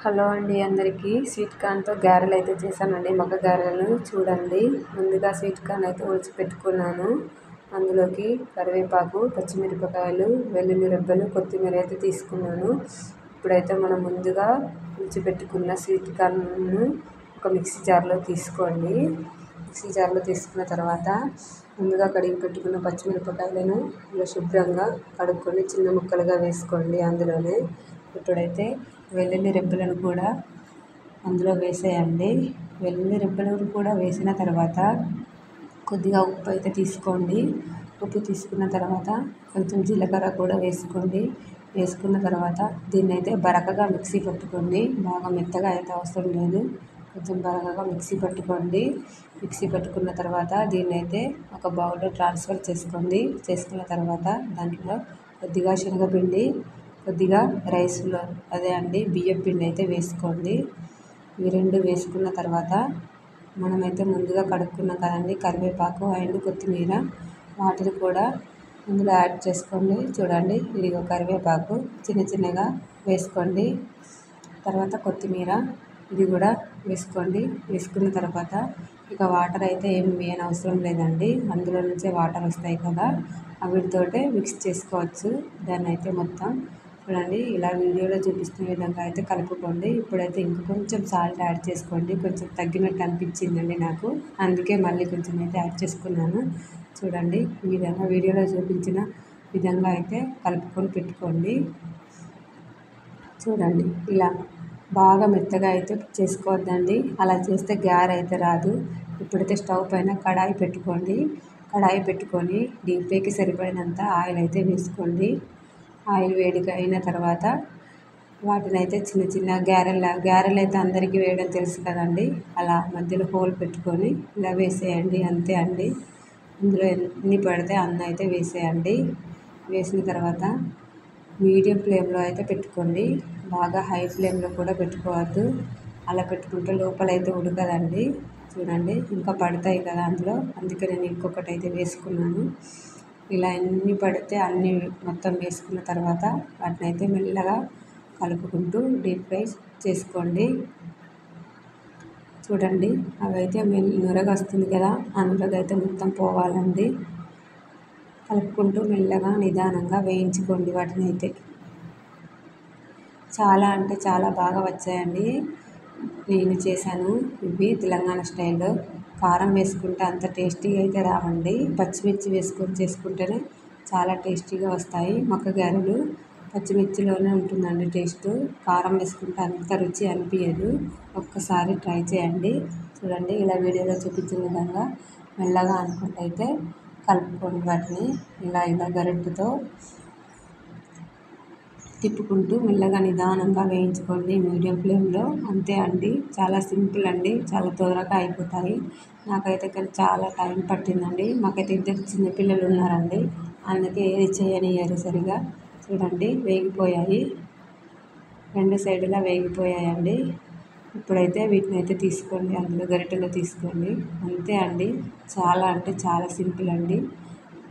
Hello అండి అందరికీ. Sweet కార్న్తో గారెలు అయితే చేశానండి. మగ్గ గారెలు చూడండి. ముందుగా స్వీట్ కార్న్ అయితే ఒలిచి పెట్టుకున్నాను. అందులోకి కరివేపాకు, పచ్చిమిరపకాయలు, వెల్లుల్లి రెబ్బలు, కొత్తిమీర అయితే తీసుకున్నాను. ఇప్పుడైతే మనం ముందుగా ఒలిచి పెట్టుకున్న స్వీట్ కార్న్ను ఒక మిక్సీ జార్లో తీసుకోండి. మిక్సీ జార్లో తీసుకున్న తర్వాత ముందుగా కడిగి పెట్టుకున్న పచ్చిమిరపకాయలను ఇలా శుభ్రంగా కడుక్కొని చిన్న ముక్కలుగా వేసుకోండి. అందులోనే ఇప్పుడైతే వెల్లుల్లి రెబ్బలను కూడా అందులో వేసేయండి. వెల్లుల్లి రెబ్బలను కూడా వేసిన తర్వాత కొద్దిగా ఉప్పు అయితే తీసుకోండి. ఉప్పు తీసుకున్న తర్వాత కొంచెం జీలకర్ర కూడా వేసుకోండి. వేసుకున్న తర్వాత దీన్ని అయితే బరకగా మిక్సీ పట్టుకోండి. బాగా మెత్తగా అయితే అవసరం లేదు, కొంచెం బరకగా మిక్సీ పట్టుకోండి. మిక్సీ పట్టుకున్న తర్వాత దీన్ని అయితే ఒక బౌల్లో ట్రాన్స్ఫర్ చేసుకోండి. చేసుకున్న తర్వాత దాంట్లో కొద్దిగా శనగపిండి, కొద్దిగా రైస్లో బియ్యం పిండి అయితే వేసుకోండి. ఇవి రెండు వేసుకున్న తర్వాత మనమైతే ముందుగా కడుక్కున్నాం కదండి కరివేపాకు అండ్ కొత్తిమీర, వాటిని కూడా ఇందులో యాడ్ చేసుకోండి. చూడండి, ఇదిగో కరివేపాకు చిన్న చిన్నగా వేసుకోండి. తర్వాత కొత్తిమీర ఇది కూడా వేసుకోండి. వేసుకున్న తర్వాత ఇక వాటర్ అయితే ఏం వేయనవసరం లేదండి. అందులో నుంచే వాటర్ వస్తాయి కదా, వీటితోటే మిక్స్ చేసుకోవచ్చు. దాన్ని అయితే మొత్తం చూడండి ఇలా వీడియోలో చూపిస్తున్న విధంగా అయితే కలుపుకోండి. ఇప్పుడైతే ఇంకా కొంచెం సాల్ట్ యాడ్ చేసుకోండి. కొంచెం తగ్గినట్టు అనిపించిందండి నాకు, అందుకే మళ్ళీ కొంచెం అయితే యాడ్ చేసుకున్నాను. చూడండి, ఈ విధంగా వీడియోలో చూపించిన విధంగా అయితే కలుపుకొని పెట్టుకోండి. చూడండి, ఇలా బాగా మెత్తగా అయితే చేసుకోవద్దండి, అలా చేస్తే గారె అయితే రాదు. ఇప్పుడైతే స్టవ్ పైన కడాయి పెట్టుకోండి. కడాయి పెట్టుకొని డీప్ ఫ్రైకి సరిపడినంత ఆయిల్ అయితే వేసుకోండి. ఆయిల్ వేడిగా అయిన తర్వాత వాటిని అయితే చిన్న చిన్న గారెలు అయితే అందరికీ వేయడం తెలుసు కదండి, అలా మధ్యలో హోల్ పెట్టుకొని ఇలా వేసేయండి. అంతే అండి. ఇందులో ఎన్ని పడితే అన్ని అయితే వేసేయండి. వేసిన తర్వాత మీడియం ఫ్లేమ్లో అయితే పెట్టుకోండి. బాగా హై ఫ్లేమ్లో కూడా పెట్టుకోవద్దు, అలా పెట్టుకుంటే లోపలైతే ఉడకదండి. చూడండి, ఇంకా పడతాయి కదా అందులో, అందుకే నేను ఇంకొకటి అయితే వేసుకున్నాను. ఇలా ఎన్ని పడితే అన్ని మొత్తం వేసుకున్న తర్వాత వాటిని అయితే మెల్లగా కలుపుకుంటూ డీప్ ఫ్రై చేసుకోండి. చూడండి, అవైతే నురగ వస్తుంది కదా, ఆ నురగ అయితే మొత్తం పోవాలండి. కలుపుకుంటూ మెల్లగా నిదానంగా వేయించుకోండి. వాటిని అయితే చాలా అంటే చాలా బాగా వచ్చాయండి. నేను చేశాను ఇవి తెలంగాణ స్టైల్లో. కారం వేసుకుంటే అంత టేస్టీగా అయితే రావండి, పచ్చిమిర్చి వేసుకొని చేసుకుంటేనే చాలా టేస్టీగా వస్తాయి. మక్క గారెలు పచ్చిమిర్చిలోనే ఉంటుందండి టేస్ట్, కారం వేసుకుంటే అంత రుచి అనిపించదు. ఒక్కసారి ట్రై చేయండి. చూడండి, ఇలా వీడియోలో చూపించిన విధంగా మెల్లగా అనుకుంటూ అయితే కలుపుకోండి. వాటిని ఇలా గరిటెతో తిప్పుకుంటూ మెల్లగా నిదానంగా వేయించుకోండి మీడియం ఫ్లేమ్లో. అంతే అండి, చాలా సింపుల్ అండి, చాలా త్వరగా అయిపోతాయి. నాకైతే కానీ చాలా టైం పట్టిందండి. మాకైతే ఇద్దరు చిన్నపిల్లలు ఉన్నారండి, అందుకే ఏది చేయనియ్యరు సరిగా. చూడండి, వేగిపోయాయి, రెండు సైడులా వేగిపోయాయండి. ఇప్పుడైతే వీటిని అయితే తీసుకోండి, అందులో గరిటెలో తీసుకోండి. అంతే అండి, చాలా అంటే చాలా సింపుల్ అండి.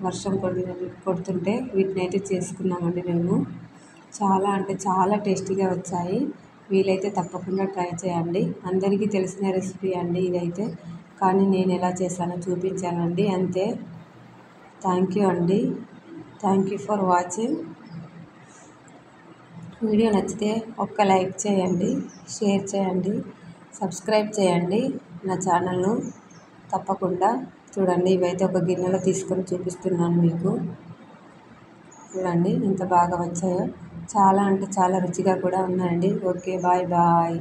వర్షం కొడుతుంటే వీటిని అయితే చేసుకున్నామండి మేము. చాలా అంటే చాలా టేస్టీగా వచ్చాయి. వీలైతే తప్పకుండా ట్రై చేయండి. అందరికీ తెలిసిన రెసిపీ అండి ఇదైతే, కానీ నేను ఎలా చేశానో చూపించానండి అంతే. థ్యాంక్ యూ అండి. Thank you for watching. Video నచ్చితే ఒక్క లైక్ చేయండి, షేర్ చేయండి, సబ్స్క్రైబ్ చేయండి నా ఛానల్ను తప్పకుండా. చూడండి, ఇవైతే ఒక గిన్నెలో తీసుకొని చూపిస్తున్నాను మీకు. చూడండి ఎంత బాగా వచ్చాయో, చాలా అంటే చాలా రుచిగా కూడా ఉన్నాయండి. Okay, bye bye.